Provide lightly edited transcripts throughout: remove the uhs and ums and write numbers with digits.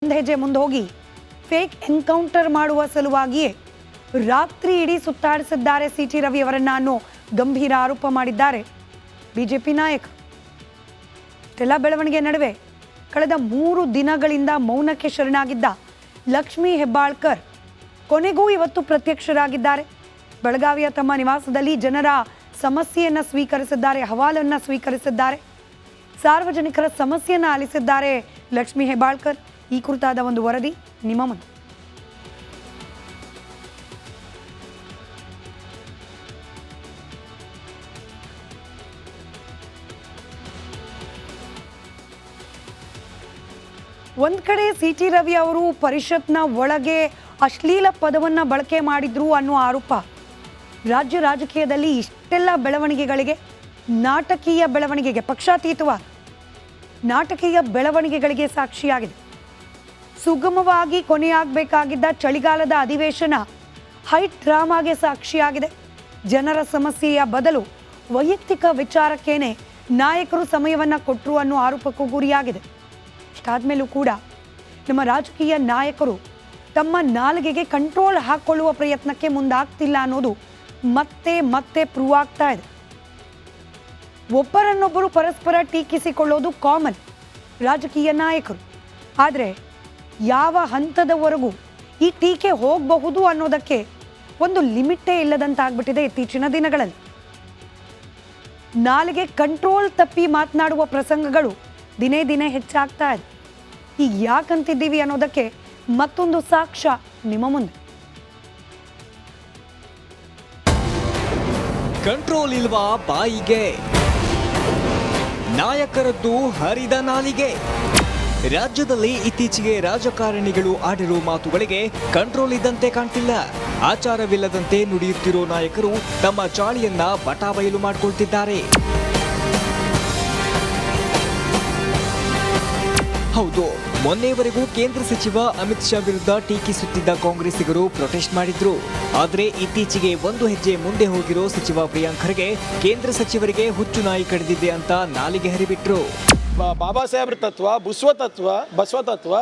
ಒಂದು ಹೆಜ್ಜೆ ಮುಂದೆ ಹೋಗಿ ಫೇಕ್ ಎನ್ಕೌಂಟರ್ ಮಾಡುವ ಸಲುವಾಗಿಯೇ ರಾತ್ರಿ ಇಡೀ ಸುತ್ತಾಡಿಸಿದ್ದಾರೆ ಸಿಟಿ ರವಿ ಅವರನ್ನ ಅನ್ನೋ ಗಂಭೀರ ಆರೋಪ ಮಾಡಿದ್ದಾರೆ ಬಿಜೆಪಿ ನಾಯಕರು. ಎಲ್ಲ ಬೆಳವಣಿಗೆ ನಡುವೆ ಕಳೆದ 3 ದಿನಗಳಿಂದ ಮೌನಕ್ಕೆ ಶರಣಾಗಿದ್ದ ಲಕ್ಷ್ಮೀ ಹೆಬ್ಬಾಳ್ಕರ್ ಕೊನೆಗೂ ಇವತ್ತು ಪ್ರತ್ಯಕ್ಷರಾಗಿದ್ದಾರೆ. ಬೆಳಗಾವಿಯ ತಮ್ಮ ನಿವಾಸದಲ್ಲಿ ಜನರ ಸಮಸ್ಯೆಯನ್ನು ಸ್ವೀಕರಿಸಿದ್ದಾರೆ, ಅಹವಾಲನ್ನು ಸ್ವೀಕರಿಸಿದ್ದಾರೆ, ಸಾರ್ವಜನಿಕರ ಸಮಸ್ಯೆಯನ್ನು ಆಲಿಸಿದ್ದಾರೆ ಲಕ್ಷ್ಮೀ ಹೆಬ್ಬಾಳ್ಕರ್. ಈ ಕುರಿತಾದ ಒಂದು ವರದಿ ನಿಮ್ಮ ಮುಂದೆ. ಒಂದ್ ಕಡೆ ಸಿಟಿ ರವಿ ಅವರು ಪರಿಷತ್ನ ಒಳಗೆ ಅಶ್ಲೀಲ ಪದವನ್ನು ಬಳಕೆ ಮಾಡಿದ್ರು ಅನ್ನೋ ಆರೋಪ ರಾಜ್ಯ ರಾಜಕೀಯದಲ್ಲಿ ಇಷ್ಟೆಲ್ಲ ಬೆಳವಣಿಗೆಗಳಿಗೆ, ನಾಟಕೀಯ ಬೆಳವಣಿಗೆಗೆ, ಪಕ್ಷಾತೀತವಾದ ನಾಟಕೀಯ ಬೆಳವಣಿಗೆಗಳಿಗೆ ಸಾಕ್ಷಿಯಾಗಿದೆ. ಸುಗಮವಾಗಿ ಕೊನೆಯಾಗಬೇಕಾಗಿದ್ದ ಚಳಿಗಾಲದ ಅಧಿವೇಶನ ಹೈ ಡ್ರಾಮಾಗೆ ಸಾಕ್ಷಿಯಾಗಿದೆ. ಜನರ ಸಮಸ್ಯೆಯ ಬದಲು ವೈಯಕ್ತಿಕ ವಿಚಾರಕ್ಕೇನೆ ನಾಯಕರು ಸಮಯವನ್ನು ಕೊಟ್ಟರು ಅನ್ನೋ ಆರೋಪಕ್ಕೂ ಗುರಿಯಾಗಿದೆ. ಇಷ್ಟಾದ್ಮೇಲೂ ಕೂಡ ನಮ್ಮ ರಾಜಕೀಯ ನಾಯಕರು ತಮ್ಮ ನಾಲಿಗೆಗೆ ಕಂಟ್ರೋಲ್ ಹಾಕೊಳ್ಳುವ ಪ್ರಯತ್ನಕ್ಕೆ ಮುಂದಾಗ್ತಿಲ್ಲ ಅನ್ನೋದು ಮತ್ತೆ ಮತ್ತೆ ಪ್ರೂವ್ ಆಗ್ತಾ ಇದೆ. ಒಬ್ಬರನ್ನೊಬ್ಬರು ಪರಸ್ಪರ ಟೀಕಿಸಿಕೊಳ್ಳೋದು ಕಾಮನ್ ರಾಜಕೀಯ ನಾಯಕರು. ಆದರೆ ಯಾವ ಹಂತದವರೆಗೂ ಈ ಟೀಕೆ ಹೋಗಬಹುದು ಅನ್ನೋದಕ್ಕೆ ಒಂದು ಲಿಮಿಟೇ ಇಲ್ಲದಂತಾಗ್ಬಿಟ್ಟಿದೆ ಇತ್ತೀಚಿನ ದಿನಗಳಲ್ಲಿ. ನಾಲಿಗೆ ಕಂಟ್ರೋಲ್ ತಪ್ಪಿ ಮಾತನಾಡುವ ಪ್ರಸಂಗಗಳು ದಿನೇ ದಿನೇ ಹೆಚ್ಚಾಗ್ತಾ ಇದೆ. ಈಗ ಯಾಕಂತಿದ್ದೀವಿ ಅನ್ನೋದಕ್ಕೆ ಮತ್ತೊಂದು ಸಾಕ್ಷ್ಯ ನಿಮ್ಮ ಮುಂದೆ. ಕಂಟ್ರೋಲ್ ಇಲ್ವಾ ಬಾಯಿಗೆ, ನಾಯಕರದ್ದು ಹರಿದ ನಾಲಿಗೆ. ರಾಜ್ಯದಲ್ಲಿ ಇತ್ತೀಚೆಗೆ ರಾಜಕಾರಣಿಗಳು ಆಡಿರೋ ಮಾತುಗಳಿಗೆ ಕಂಟ್ರೋಲ್ ಇದ್ದಂತೆ ಕಾಣ್ತಿಲ್ಲ. ಆಚಾರವಿಲ್ಲದಂತೆ ನುಡಿಯುತ್ತಿರೋ ನಾಯಕರು ತಮ್ಮ ಚಾಳಿಯನ್ನ ಬಟಾಬಯಲು ಮಾಡಿಕೊಳ್ತಿದ್ದಾರೆ. ಹೌದು, ಮೊನ್ನೆವರೆಗೂ ಕೇಂದ್ರ ಸಚಿವ ಅಮಿತ್ ಶಾ ವಿರುದ್ಧ ಟೀಕಿಸುತ್ತಿದ್ದ ಕಾಂಗ್ರೆಸ್ಸಿಗರು ಪ್ರೊಟೆಸ್ಟ್ ಮಾಡಿದ್ರು. ಆದರೆ ಇತ್ತೀಚೆಗೆ ಒಂದು ಹೆಜ್ಜೆ ಮುಂದೆ ಹೋಗಿರೋ ಸಚಿವ ಪ್ರಿಯಾಂಕ್ ಖರ್ಗೆ ಕೇಂದ್ರ ಸಚಿವರಿಗೆ ಹುಚ್ಚು ನಾಯಿ ಕಡಿದಿದೆ ಅಂತ ನಾಲಿಗೆ ಹರಿಬಿಟ್ರು. ಬಾಬಾ ಸಾಹೇಬ್ರ ತತ್ವ, ಬಸವ ತತ್ವ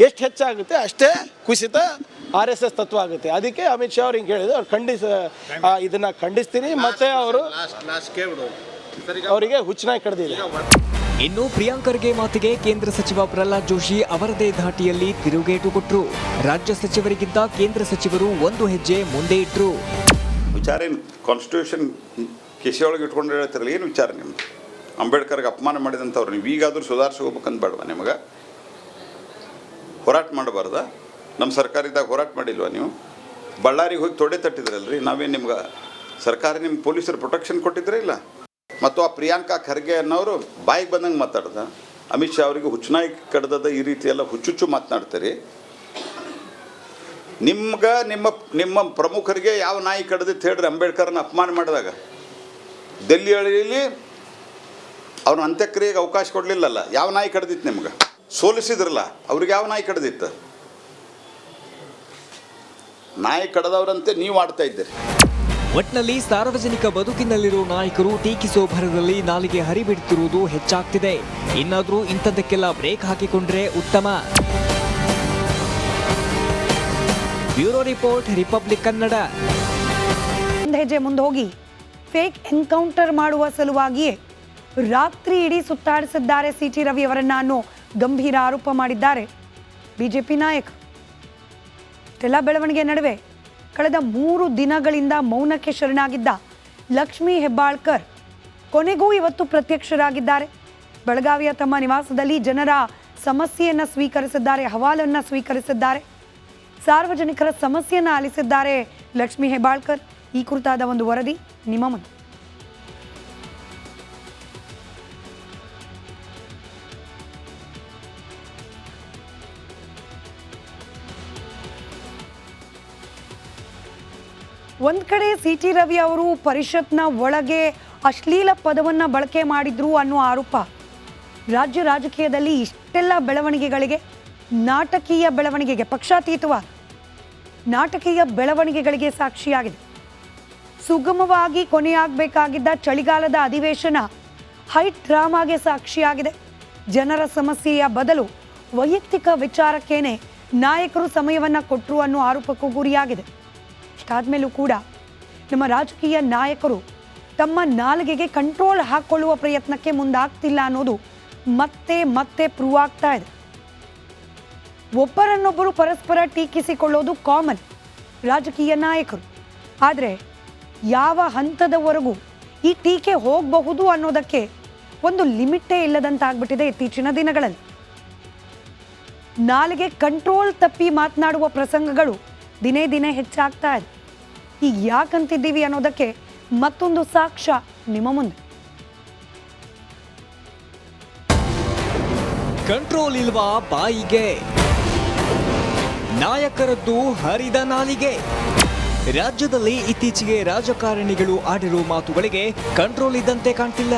ಎಷ್ಟು ಹೆಚ್ಚಾಗುತ್ತೆ ಅಷ್ಟೇ ಕುಸಿತ RSS ತತ್ವ ಆಗುತ್ತೆ. ಅದಕ್ಕೆ ಅಮಿತ್ ಶಾ ಅವ್ರು ಹಿಂಗೆ ಹೇಳಿದ್ರು. ಅವ್ರು ಇದನ್ನ ಖಂಡಿಸ್ತೀನಿ. ಮತ್ತೆ ಅವರು ಅವರಿಗೆ ಹುಚ್ಚುನಾಯಿ ಕಡ್ದಿದೆ. ಇನ್ನು ಪ್ರಿಯಾಂಕ್ ಖರ್ಗೆ ಮಾತಿಗೆ ಕೇಂದ್ರ ಸಚಿವ ಪ್ರಹ್ಲಾದ್ ಜೋಶಿ ಅವರದೇ ಧಾಟಿಯಲ್ಲಿ ತಿರುಗೇಟು ಕೊಟ್ಟರು. ರಾಜ್ಯ ಸಚಿವರಿಗಿಂತ ಕೇಂದ್ರ ಸಚಿವರು ಒಂದು ಹೆಜ್ಜೆ ಮುಂದೆ ಇಟ್ಟರು. ವಿಚಾರ ಏನು ಕಾನ್ಸ್ಟಿಟ್ಯೂಷನ್ ಕಿಸೆ ಒಳಗೆ ಇಟ್ಕೊಂಡು ಹೇಳ್ತಿರಲ್ಲ, ಏನು ವಿಚಾರ ನಿಮ್ದು? ಅಂಬೇಡ್ಕರ್ಗೆ ಅಪಮಾನ ಮಾಡಿದಂಥವ್ರು ನೀವು ಈಗಾದರೂ ಸುಧಾರಿಸ್ಕೋಬೇಕಂತ ಬೇಡವಾ? ನಿಮಗೆ ಹೋರಾಟ ಮಾಡಬಾರ್ದ? ನಮ್ಮ ಸರ್ಕಾರದಾಗ ಹೋರಾಟ ಮಾಡಿಲ್ವಾ ನೀವು? ಬಳ್ಳಾರಿಗೆ ಹೋಗಿ ತೊಡೆ ತಟ್ಟಿದ್ರಲ್ರಿ. ನಾವೇನು ನಿಮ್ಗೆ ಸರ್ಕಾರ ನಿಮ್ಮ ಪೊಲೀಸರು ಪ್ರೊಟೆಕ್ಷನ್ ಕೊಟ್ಟಿದ್ರೆ ಇಲ್ಲ? ಮತ್ತು ಆ ಪ್ರಿಯಾಂಕಾ ಖರ್ಗೆ ಅನ್ನೋರು ಬಾಯಿಗೆ ಬಂದಂಗೆ ಮಾತಾಡ್ದ. ಅಮಿತ್ ಶಾ ಅವರಿಗೆ ಹುಚ್ಚುನಾಯಿ ಕಡ್ದದ ಈ ರೀತಿ ಎಲ್ಲ ಹುಚ್ಚುಚ್ಚು ಮಾತನಾಡ್ತೀರಿ. ನಿಮ್ಗೆ ನಿಮ್ಮ ಪ್ರಮುಖರಿಗೆ ಯಾವ ನಾಯಿ ಕಡ್ದಿತ್ತು ಹೇಳ್ರಿ? ಅಂಬೇಡ್ಕರ್ನ ಅಪಮಾನ ಮಾಡಿದಾಗ ದಿಲ್ಲಿಯಲ್ಲಿ ಅವ್ನ ಅಂತ್ಯಕ್ರಿಯೆಗೆ ಅವಕಾಶ ಕೊಡಲಿಲ್ಲಲ್ಲ, ಯಾವ ನಾಯಿ ಕಡ್ದಿತ್ತು? ನಿಮ್ಗೆ ಸೋಲಿಸಿದ್ರಲ್ಲ, ಅವ್ರಿಗೆ ಯಾವ ನಾಯಿ ಕಡ್ದಿತ್ತು? ನಾಯಿ ಕಡ್ದವ್ರಂತೆ ನೀವು ಆಡ್ತಾ ಇದ್ದೀರಿ. ಒಟ್ನಲ್ಲಿ ಸಾರ್ವಜನಿಕ ಬದುಕಿನಲ್ಲಿರೋ ನಾಯಕರು ಟೀಕಿಸೋ ಭರದಲ್ಲಿ ನಾಲಿಗೆ ಹರಿಬಿಡ್ತಿರುವುದು ಹೆಚ್ಚಾಗ್ತಿದೆ. ಇನ್ನಾದ್ರೂ ಇಂಥದ್ದಕ್ಕೆಲ್ಲ ಬ್ರೇಕ್ ಹಾಕಿಕೊಂಡ್ರೆ ಉತ್ತಮ. Bureau report, republic Kannada. ಒಂದು ಹೆಜ್ಜೆ ಮುಂದೆ ಹೋಗಿ ಫೇಕ್ ಎನ್ಕೌಂಟರ್ ಮಾಡುವ ಸಲುವಾಗಿಯೇ ರಾತ್ರಿ ಇಡೀ ಸುತ್ತಾಡಿಸಿದ್ದಾರೆ ಸಿಟಿ ರವಿ ಅವರನ್ನ ಅನ್ನೋ ಗಂಭೀರ ಆರೋಪ ಮಾಡಿದ್ದಾರೆ ಬಿಜೆಪಿ ನಾಯಕರು. ಎಲ್ಲ ಬೆಳವಣಿಗೆ ನಡುವೆ ಕಳೆದ 3 ದಿನಗಳಿಂದ ಮೌನಕ್ಕೆ ಶರಣಾಗಿದ್ದ ಲಕ್ಷ್ಮೀ ಹೆಬ್ಬಾಳ್ಕರ್ ಕೊನೆಗೂ ಇವತ್ತು ಪ್ರತ್ಯಕ್ಷರಾಗಿದ್ದಾರೆ. ಬೆಳಗಾವಿಯ ತಮ್ಮ ನಿವಾಸದಲ್ಲಿ ಜನರ ಸಮಸ್ಯೆಯನ್ನು ಸ್ವೀಕರಿಸಿದ್ದಾರೆ, ಅಹವಾಲನ್ನು ಸ್ವೀಕರಿಸಿದ್ದಾರೆ, ಸಾರ್ವಜನಿಕರ ಸಮಸ್ಯೆಯನ್ನು ಆಲಿಸಿದ್ದಾರೆ ಲಕ್ಷ್ಮೀ ಹೆಬ್ಬಾಳ್ಕರ್. ಈ ಕುರಿತಾದ ಒಂದು ವರದಿ ನಿಮ್ಮ ಮುಂದೆ. ಒಂದ್ ಕಡೆ ಸಿಟಿ ರವಿ ಅವರು ಪರಿಷತ್ನ ಒಳಗೆ ಅಶ್ಲೀಲ ಪದವನ್ನು ಬಳಕೆ ಮಾಡಿದ್ರು ಅನ್ನೋ ಆರೋಪ ರಾಜ್ಯ ರಾಜಕೀಯದಲ್ಲಿ ಇಷ್ಟೆಲ್ಲ ಬೆಳವಣಿಗೆಗಳಿಗೆ, ನಾಟಕೀಯ ಬೆಳವಣಿಗೆಗೆ, ಪಕ್ಷಾತೀತವಾದ ನಾಟಕೀಯ ಬೆಳವಣಿಗೆಗಳಿಗೆ ಸಾಕ್ಷಿಯಾಗಿದೆ. ಸುಗಮವಾಗಿ ಕೊನೆಯಾಗಬೇಕಾಗಿದ್ದ ಚಳಿಗಾಲದ ಅಧಿವೇಶನ ಹೈ ಡ್ರಾಮಾಗೆ ಸಾಕ್ಷಿಯಾಗಿದೆ. ಜನರ ಸಮಸ್ಯೆಯ ಬದಲು ವೈಯಕ್ತಿಕ ವಿಚಾರಕ್ಕೇನೆ ನಾಯಕರು ಸಮಯವನ್ನ ಕೊಟ್ಟರು ಅನ್ನೋ ಆರೋಪಕ್ಕೂ ಗುರಿಯಾಗಿದೆ. ಇಷ್ಟಾದ್ಮೇಲೂ ಕೂಡ ನಮ್ಮ ರಾಜಕೀಯ ನಾಯಕರು ತಮ್ಮ ನಾಲಿಗೆಗೆ ಕಂಟ್ರೋಲ್ ಹಾಕೊಳ್ಳುವ ಪ್ರಯತ್ನಕ್ಕೆ ಮುಂದಾಗ್ತಿಲ್ಲ ಅನ್ನೋದು ಮತ್ತೆ ಮತ್ತೆ ಪ್ರೂವ್ ಆಗ್ತಾ ಇದೆ. ಒಬ್ಬರನ್ನೊಬ್ಬರು ಪರಸ್ಪರ ಟೀಕಿಸಿಕೊಳ್ಳೋದು ಕಾಮನ್ ರಾಜಕೀಯ ನಾಯಕರು. ಆದರೆ ಯಾವ ಹಂತದವರೆಗೂ ಈ ಟೀಕೆ ಹೋಗಬಹುದು ಅನ್ನೋದಕ್ಕೆ ಒಂದು ಲಿಮಿಟೇ ಇಲ್ಲದಂತಾಗ್ಬಿಟ್ಟಿದೆ ಇತ್ತೀಚಿನ ದಿನಗಳಲ್ಲಿ. ನಾಲಿಗೆ ಕಂಟ್ರೋಲ್ ತಪ್ಪಿ ಮಾತನಾಡುವ ಪ್ರಸಂಗಗಳು ದಿನೇ ದಿನೇ ಹೆಚ್ಚಾಗ್ತಾ ಇದೆ. ಈಗ ಯಾಕಂತಿದ್ದೀವಿ ಅನ್ನೋದಕ್ಕೆ ಮತ್ತೊಂದು ಸಾಕ್ಷ್ಯ ನಿಮ್ಮ ಮುಂದೆ. ಕಂಟ್ರೋಲ್ ಇಲ್ವಾ ಬಾಯಿಗೆ? ನಾಯಕರದ್ದು ಹರಿದ ನಾಲಿಗೆ. ರಾಜ್ಯದಲ್ಲಿ ಇತ್ತೀಚೆಗೆ ರಾಜಕಾರಣಿಗಳು ಆಡಿರೋ ಮಾತುಗಳಿಗೆ ಕಂಟ್ರೋಲ್ ಇದ್ದಂತೆ ಕಾಣ್ತಿಲ್ಲ.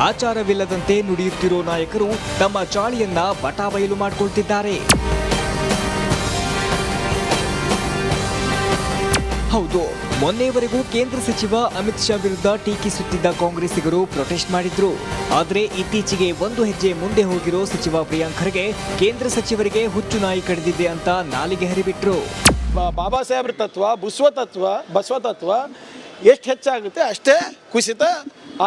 ಆಚಾರವಿಲ್ಲದಂತೆ ನುಡಿಯುತ್ತಿರೋ ನಾಯಕರು ತಮ್ಮ ಚಾಳಿಯನ್ನ ಬಟಾಬಯಲು ಮಾಡಿಕೊಳ್ತಿದ್ದಾರೆ. ಹೌದು, ಮೊನ್ನೆವರೆಗೂ ಕೇಂದ್ರ ಸಚಿವ ಅಮಿತ್ ಶಾ ವಿರುದ್ಧ ಟೀಕಿಸುತ್ತಿದ್ದ ಕಾಂಗ್ರೆಸ್ಸಿಗರು ಪ್ರೊಟೆಸ್ಟ್ ಮಾಡಿದ್ರು. ಆದರೆ ಇತ್ತೀಚೆಗೆ ಒಂದು ಹೆಜ್ಜೆ ಮುಂದೆ ಹೋಗಿರೋ ಸಚಿವ ಪ್ರಿಯಾಂಕ್ ಖರ್ಗೆ ಕೇಂದ್ರ ಸಚಿವರಿಗೆ ಹುಚ್ಚು ನಾಯಿ ಕಡಿದಿದೆ ಅಂತ ನಾಲಿಗೆ ಹರಿಬಿಟ್ರು. ಬಾಬಾ ಸಾಹೇಬ್ರ ತತ್ವ, ಬಸವ ತತ್ವ ಎಷ್ಟು ಹೆಚ್ಚಾಗುತ್ತೆ ಅಷ್ಟೇ ಕುಸಿತ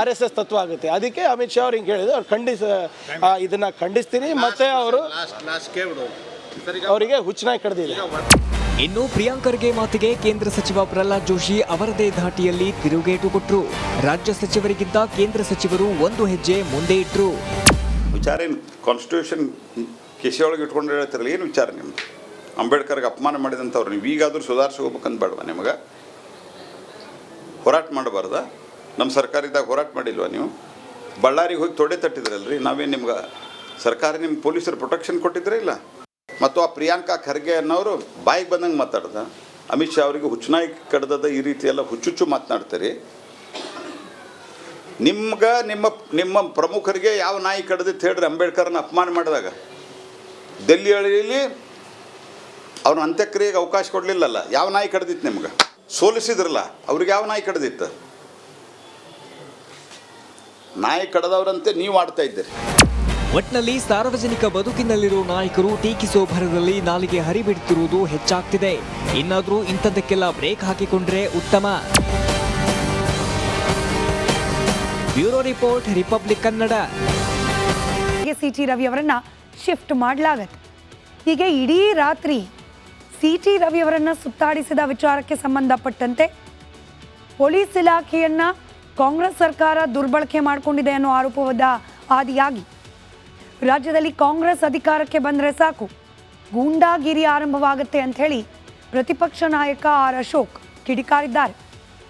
RSS ತತ್ವ ಆಗುತ್ತೆ. ಅದಕ್ಕೆ ಅಮಿತ್ ಶಾ ಅವ್ರು ಹಿಂಗೆ ಹೇಳಿದ್ರು. ಅವ್ರು ಇದನ್ನ ಖಂಡಿಸ್ತೀನಿ. ಮತ್ತೆ ಅವರು ಅವರಿಗೆ ಹುಚ್ಚನಾಯಿ ಕಡ್ದಿದೆ. ಇನ್ನು ಪ್ರಿಯಾಂಕ್ ಖರ್ಗೆ ಮಾತಿಗೆ ಕೇಂದ್ರ ಸಚಿವ ಪ್ರಹ್ಲಾದ್ ಜೋಶಿ ಅವರದೇ ಧಾಟಿಯಲ್ಲಿ ತಿರುಗೇಟು ಕೊಟ್ಟರು. ರಾಜ್ಯ ಸಚಿವರಿಗಿಂತ ಕೇಂದ್ರ ಸಚಿವರು ಒಂದು ಹೆಜ್ಜೆ ಮುಂದೆ ಇಟ್ರು. ವಿಚಾರ ಏನು ಕಾನ್ಸ್ಟಿಟ್ಯೂಷನ್ ಕಿಸೆ ಒಳಗೆ ಇಟ್ಕೊಂಡು ಹೇಳ್ತಿರಲ್ಲ, ಏನು ವಿಚಾರ ನಿಮ್ದು? ಅಂಬೇಡ್ಕರ್ಗೆ ಅಪಮಾನ ಮಾಡಿದಂಥವ್ರು ನೀವು ಈಗಾದರೂ ಸುಧಾರಿಸ್ಕೋಬೇಕಂತ ಬೇಡವಾ? ನಿಮಗೆ ಹೋರಾಟ ಮಾಡಬಾರ್ದ? ನಮ್ಮ ಸರ್ಕಾರದಾಗ ಹೋರಾಟ ಮಾಡಿಲ್ವಾ ನೀವು? ಬಳ್ಳಾರಿಗೆ ಹೋಗಿ ತೊಡೆ ತಟ್ಟಿದ್ರಲ್ರಿ, ನಾವೇನು ನಿಮ್ಗೆ ಸರ್ಕಾರ ನಿಮ್ಮ ಪೊಲೀಸರು ಪ್ರೊಟೆಕ್ಷನ್ ಕೊಟ್ಟಿದ್ರೆ ಇಲ್ಲ? ಮತ್ತು ಆ ಪ್ರಿಯಾಂಕಾ ಖರ್ಗೆ ಅನ್ನೋರು ಬಾಯಿಗೆ ಬಂದಂಗೆ ಮಾತಾಡ್ದ. ಅಮಿತ್ ಶಾ ಅವರಿಗೆ ಹುಚ್ಚುನಾಯಿ ಕಡ್ದದ ಈ ರೀತಿ ಎಲ್ಲ ಹುಚ್ಚುಚ್ಚು ಮಾತನಾಡ್ತೀರಿ. ನಿಮ್ಮ ಪ್ರಮುಖರಿಗೆ ಯಾವ ನಾಯಿ ಕಡ್ದಿತ್ತು ಹೇಳ್ರಿ? ಅಂಬೇಡ್ಕರ್ನ ಅಪಮಾನ ಮಾಡಿದಾಗ ದಿಲ್ಲಿಯಲ್ಲಿ ಅವ್ರ ಅಂತ್ಯಕ್ರಿಯೆಗೆ ಅವಕಾಶ ಕೊಡಲಿಲ್ಲಲ್ಲ, ಯಾವ ನಾಯಿ ಕಡ್ದಿತ್ತು ನಿಮ್ಗೆ? ಸೋಲಿಸಿದ್ರಲ್ಲ, ಅವ್ರಿಗೆ ಯಾವ ನಾಯಿ ಕಡ್ದಿತ್ತು? ನಾಯಿ ಕಡ್ದವ್ರಂತೆ ನೀವು ಆಡ್ತಾ ಇದ್ದೀರಿ. ಒಟ್ನಲ್ಲಿ ಸಾರ್ವಜನಿಕ ಬದುಕಿನಲ್ಲಿರೋ ನಾಯಕರು ಟೀಕಿಸೋ ಭರದಲ್ಲಿ ನಾಲಿಗೆ ಹರಿಬಿಡ್ತಿರುವುದು ಹೆಚ್ಚಾಗ್ತಿದೆ. ಇನ್ನಾದ್ರೂ ಇಂಥದ್ದಕ್ಕೆಲ್ಲ ಬ್ರೇಕ್ ಹಾಕಿಕೊಂಡ್ರೆ ಉತ್ತಮ. Bureau report, republic Kannada. CT Ravi ಅವರನ್ನ ಶಿಫ್ಟ್ ಮಾಡಲಾಗತ್ತೆ. ಹೀಗೆ ಇಡೀ ರಾತ್ರಿ CT ರವಿ ಅವರನ್ನ ಸುತ್ತಾಡಿಸಿದ ವಿಚಾರಕ್ಕೆ ಸಂಬಂಧಪಟ್ಟಂತೆ ಪೊಲೀಸ್ ಇಲಾಖೆಯನ್ನ ಕಾಂಗ್ರೆಸ್ ಸರ್ಕಾರ ದುರ್ಬಳಕೆ ಮಾಡಿಕೊಂಡಿದೆ ಅನ್ನೋ ಆರೋಪವಾದ ಆದಿಯಾಗಿ ರಾಜ್ಯದಲ್ಲಿ ಕಾಂಗ್ರೆಸ್ ಅಧಿಕಾರಕ್ಕೆ ಬಂದರೆ ಸಾಕು ಗೂಂಡಾಗಿರಿ ಆರಂಭವಾಗುತ್ತೆ ಅಂತ ಹೇಳಿ ಪ್ರತಿಪಕ್ಷ ನಾಯಕ R. ಅಶೋಕ್ ಕಿಡಿಕಾರಿದ್ದಾರೆ.